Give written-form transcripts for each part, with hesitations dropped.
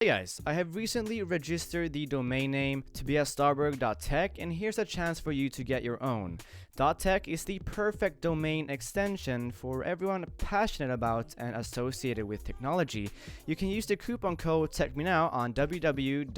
Hey guys, I have recently registered the domain name tobiasstarberg.tech, and here's a chance for you to get your own. .tech is the perfect domain extension for everyone passionate about and associated with technology. You can use the coupon code TechMeNow on www.get.tech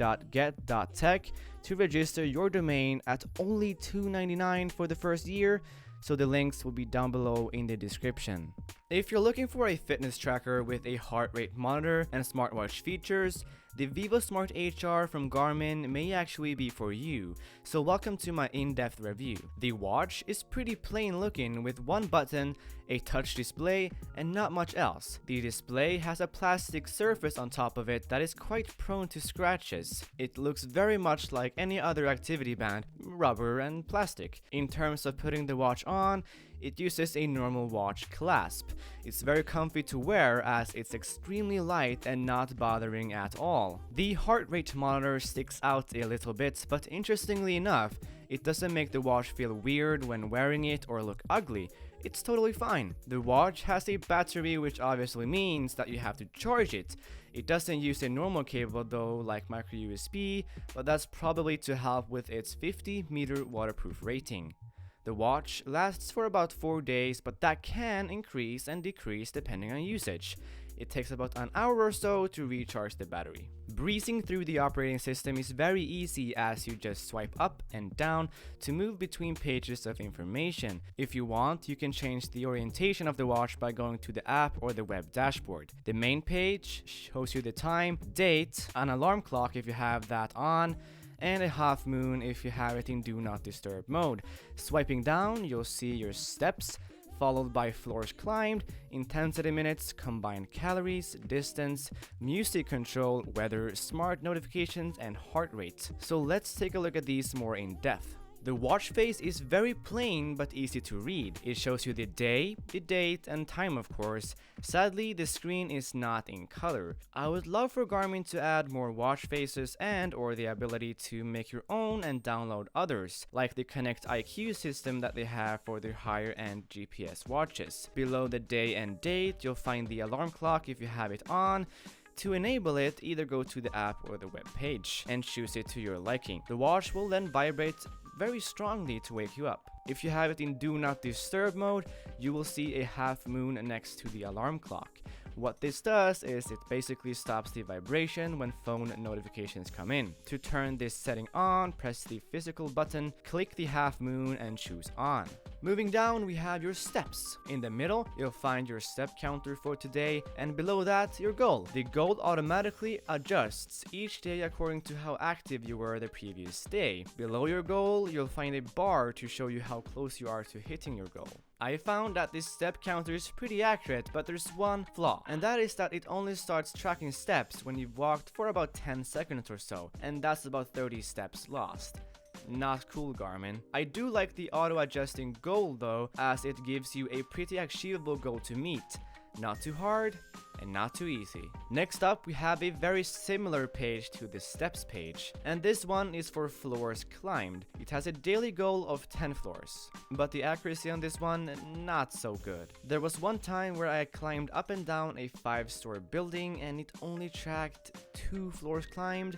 to register your domain at only $2.99 for the first year, so the links will be down below in the description. If you're looking for a fitness tracker with a heart rate monitor and smartwatch features, the Vivosmart HR from Garmin may actually be for you, so welcome to my in-depth review. The watch is pretty plain looking with one button, a touch display, and not much else. The display has a plastic surface on top of it that is quite prone to scratches. It looks very much like any other activity band, rubber and plastic. In terms of putting the watch on, it uses a normal watch clasp. It's very comfy to wear as it's extremely light and not bothering at all. The heart rate monitor sticks out a little bit, but interestingly enough, it doesn't make the watch feel weird when wearing it or look ugly. It's totally fine. The watch has a battery, which obviously means that you have to charge it. It doesn't use a normal cable though, like micro USB, but that's probably to help with its 50-meter waterproof rating. The watch lasts for about 4 days, but that can increase and decrease depending on usage. It takes about an hour or so to recharge the battery. Breezing through the operating system is very easy as you just swipe up and down to move between pages of information. If you want, you can change the orientation of the watch by going to the app or the web dashboard. The main page shows you the time, date, an alarm clock if you have that on, and a half moon if you have it in Do Not Disturb mode. Swiping down, you'll see your steps, followed by floors climbed, intensity minutes, combined calories, distance, music control, weather, smart notifications, and heart rate. So let's take a look at these more in depth. The watch face is very plain but easy to read. It shows you the day, the date, and time of course. Sadly, the screen is not in color. I would love for Garmin to add more watch faces and/or the ability to make your own and download others, like the Connect IQ system that they have for their higher-end GPS watches. Below the day and date, you'll find the alarm clock if you have it on. To enable it, either go to the app or the web page and choose it to your liking. The watch will then vibrate very strongly to wake you up. If you have it in Do Not Disturb mode, you will see a half moon next to the alarm clock. What this does is it basically stops the vibration when phone notifications come in. To turn this setting on, press the physical button, click the half moon, and choose on. Moving down, we have your steps. In the middle, you'll find your step counter for today, and below that, your goal. The goal automatically adjusts each day according to how active you were the previous day. Below your goal, you'll find a bar to show you how close you are to hitting your goal. I found that this step counter is pretty accurate, but there's one flaw, and that is that it only starts tracking steps when you've walked for about 10 seconds or so, and that's about 30 steps lost. Not cool, Garmin. I do like the auto-adjusting goal though, as it gives you a pretty achievable goal to meet. Not too hard and not too easy. Next up, we have a very similar page to the steps page, and this one is for floors climbed. It has a daily goal of 10 floors, but the accuracy on this one, not so good. There was one time where I climbed up and down a 5-story building and it only tracked 2 floors climbed.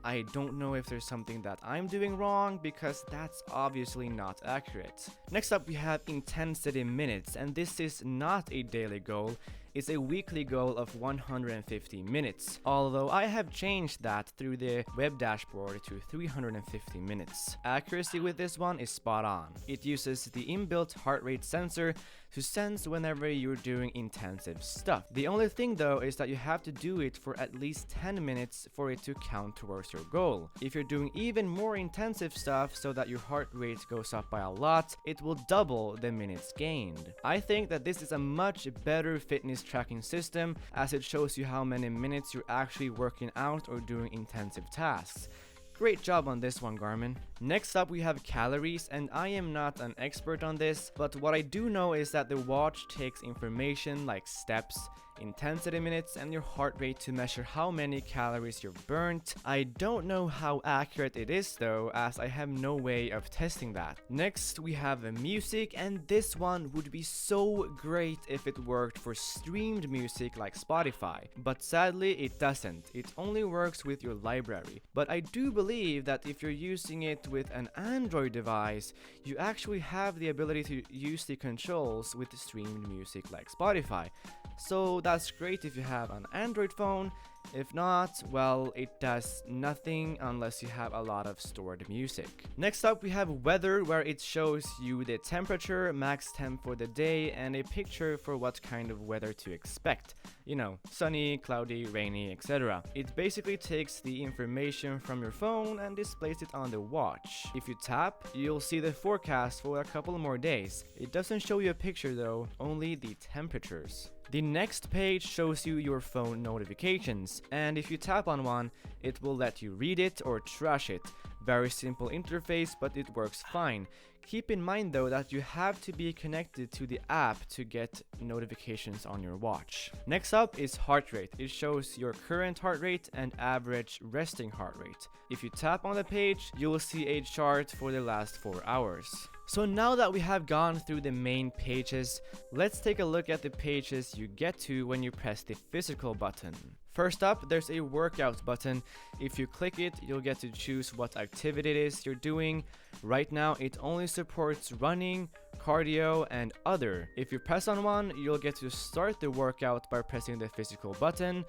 I don't know if there's something that I'm doing wrong, because that's obviously not accurate. Next up, we have intensity minutes, and this is not a daily goal. It's a weekly goal of 150 minutes, although I have changed that through the web dashboard to 350 minutes. Accuracy with this one is spot on. It uses the inbuilt heart rate sensor to sense whenever you're doing intensive stuff. The only thing though is that you have to do it for at least 10 minutes for it to count towards your goal. If you're doing even more intensive stuff so that your heart rate goes up by a lot, it will double the minutes gained. I think that this is a much better fitness tracking system, as it shows you how many minutes you're actually working out or doing intensive tasks. Great job on this one, Garmin. Next up, we have calories, and I am not an expert on this, but what I do know is that the watch takes information like steps intensity minutes, and your heart rate to measure how many calories you've burnt. I don't know how accurate it is though, as I have no way of testing that. Next we have the music, and this one would be so great if it worked for streamed music like Spotify, but sadly it doesn't. It only works with your library. But I do believe that if you're using it with an Android device, you actually have the ability to use the controls with streamed music like Spotify. So that's great if you have an Android phone. If not, well, it does nothing unless you have a lot of stored music. Next up we have weather, where it shows you the temperature, max temp for the day, and a picture for what kind of weather to expect. You know, sunny, cloudy, rainy, etc. It basically takes the information from your phone and displays it on the watch. If you tap, you'll see the forecast for a couple more days. It doesn't show you a picture though, only the temperatures. The next page shows you your phone notifications, and if you tap on one, it will let you read it or trash it. Very simple interface, but it works fine. Keep in mind though that you have to be connected to the app to get notifications on your watch. Next up is heart rate. It shows your current heart rate and average resting heart rate. If you tap on the page, you will see a chart for the last 4 hours. So now that we have gone through the main pages, let's take a look at the pages you get to when you press the physical button. First up, there's a workout button. If you click it, you'll get to choose what activity it is you're doing. Right now, it only supports running, cardio, and other. If you press on one, you'll get to start the workout by pressing the physical button,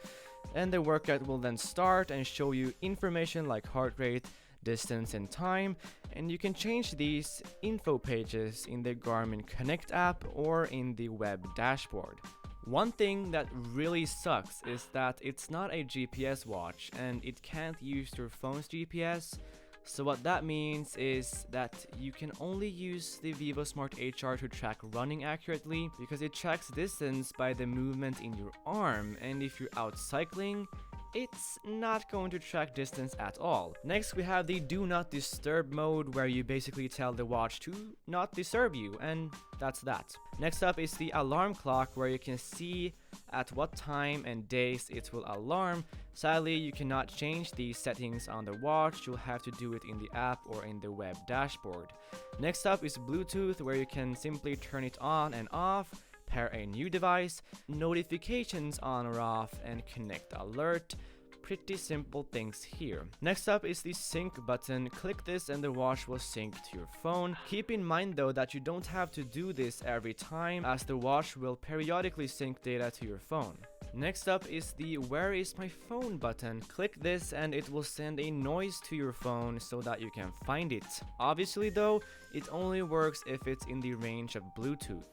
and the workout will then start and show you information like heart rate, distance, and time, and you can change these info pages in the Garmin Connect app or in the web dashboard. One thing that really sucks is that it's not a GPS watch and it can't use your phone's GPS. So what that means is that you can only use the Vivosmart HR to track running accurately, because it tracks distance by the movement in your arm, and if you're out cycling, it's not going to track distance at all. Next we have the do not disturb mode, where you basically tell the watch to not disturb you, and that's that. Next up is the alarm clock, where you can see at what time and days it will alarm. Sadly, you cannot change these settings on the watch. You'll have to do it in the app or in the web dashboard. Next up is Bluetooth, where you can simply turn it on and off, pair a new device, notifications on or off, and connect alert. Pretty simple things here. Next up is the sync button. Click this and the watch will sync to your phone. Keep in mind though that you don't have to do this every time, as the watch will periodically sync data to your phone. Next up is the where is my phone button. Click this and it will send a noise to your phone so that you can find it. Obviously though, it only works if it's in the range of Bluetooth.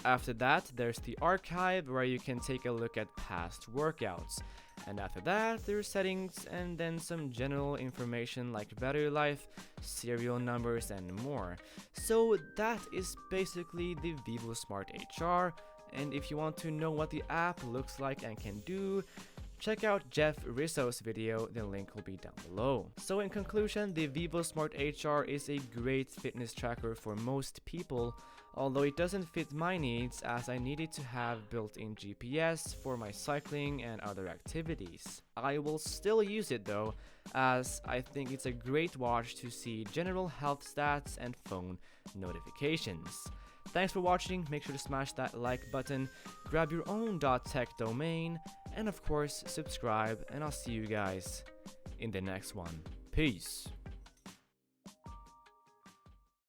After that, there's the archive, where you can take a look at past workouts. And after that, there's settings and then some general information like battery life, serial numbers, and more. So that is basically the Vivosmart HR. And if you want to know what the app looks like and can do, check out Jeff Rizzo's video, the link will be down below. So in conclusion, the Vivosmart HR is a great fitness tracker for most people, although it doesn't fit my needs, as I needed to have built-in GPS for my cycling and other activities. I will still use it though, as I think it's a great watch to see general health stats and phone notifications. Thanks for watching. Make sure to smash that like button, grab your own .tech domain, and of course subscribe, and I'll see you guys in the next one. Peace.